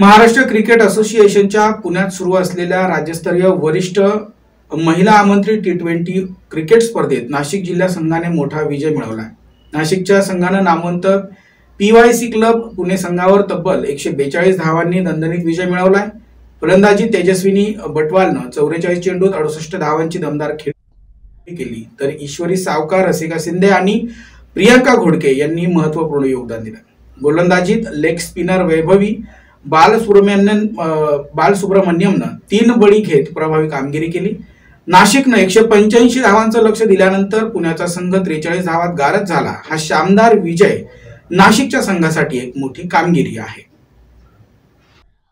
Maharashtra cricket असोसिएशनच्या पुण्यात सुरू असलेल्या राज्यस्तरीय वरिष्ठ महिला आमंत्रित T20 क्रिकेट स्पर्धेत नाशिक जिल्हा संघाने मोठा विजय मिळवला. नाशिकच्या संघाने नामवंत PYC क्लब पुणे संघावर तब्बल 142 धावांनी दणदणीत विजय मिळवलाय. फलंदाजी तेजस्विनी बटवालने 44 चेंडूत 68 धावांची दमदार खेळी केली, तर ईश्वरी सावकार, रसिका शिंदे आणि प्रियंका घोडके यांनी महत्त्वपूर्ण योगदान दिले. गोलंदाजीत लेग स्पिनर वैभवी बालसुब्रमण्यमने 3 बळी घेत प्रभावी कामगिरी केली. नाशिकने 185 धावांचं लक्ष दिल्यानंतर पुण्याचा संघ 43 धावात गारद झाला. हा शानदार विजय नाशिकच्या संघासाठी एक मोठी कामगिरी आहे.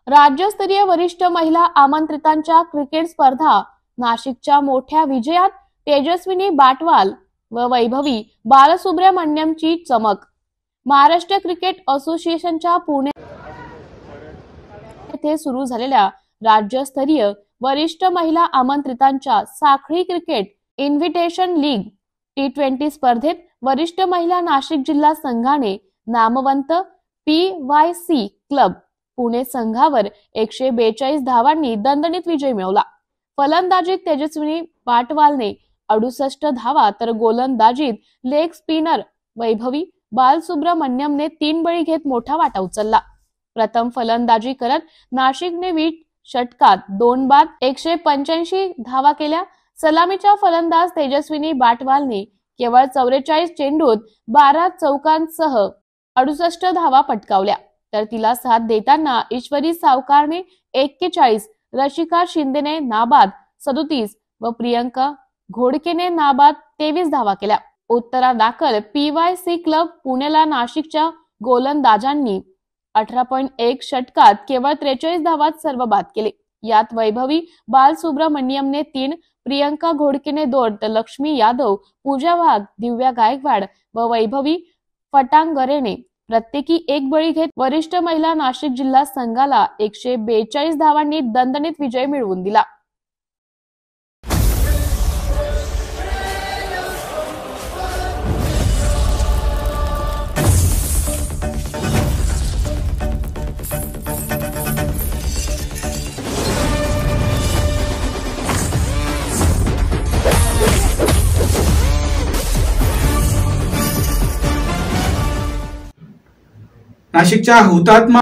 राज्यस्तरीय वरिष्ठ महिला आमंत्रितांच्या क्रिकेट स्पर्धा नाशिकच्या मोठ्या विजयात तेजस्विनी बाटवाल व वैभवी बालसुब्रमण्यमची चमक. महाराष्ट्र क्रिकेट असोसिएशनच्या पुणे येथे सुरू झालेल्या राज्यस्तरीय वरिष्ठ महिला आमंत्रितांच्या साखळी क्रिकेट इन्व्हिटेशन लीग T20 स्पर्धेत वरिष्ठ महिला नाशिक जिल्हा संघाने नामवंत PYC क्लब पुणे संघावर 142 धावांनी दणदणीत विजय मिळवला. फलंदाजीत तेजस्विनी बाटवालने 68 धावा, तर गोलंदाजीत लेग स्पिनर वैभवी बालसुब्रमण्यमने 3 बळी घेत मोठा वाटा उचलला. प्रथम फलंदाजी करत नाशिकने 20 षटकात 2 बाद 185 धावा केल्या. सलामीच्या फलंदाज तेजस्विनी बाटवालने केवळ 44 चेंडूत 12 चौकांसह 68 धावा पटकावल्या, तर तिला साथ देताना ईश्वरी सावकारने 41, रसिका शिंदेने नाबाद 37 व प्रियंका घोडकेने नाबाद 23 धावा केल्या. उत्तरादाखल PYC क्लब पुणेला नाशिकच्या गोलंदाजांनी 18.1 षटकात केवळ 43 धावात सर्व बाद केले. यात वैभवी बालसुब्रमण्यमने 3, प्रियंका घोडकेने 2, तर लक्ष्मी यादव, पूजा वाघ, दिव्या गायकवाड व वैभवी फटांगरेने प्रत्येकी 1 बळी घेत वरिष्ठ महिला नाशिक जिल्हा संघाला 142 धावांनी दणदणीत विजय मिळवून दिला. नाशिकच्या हुतात्मा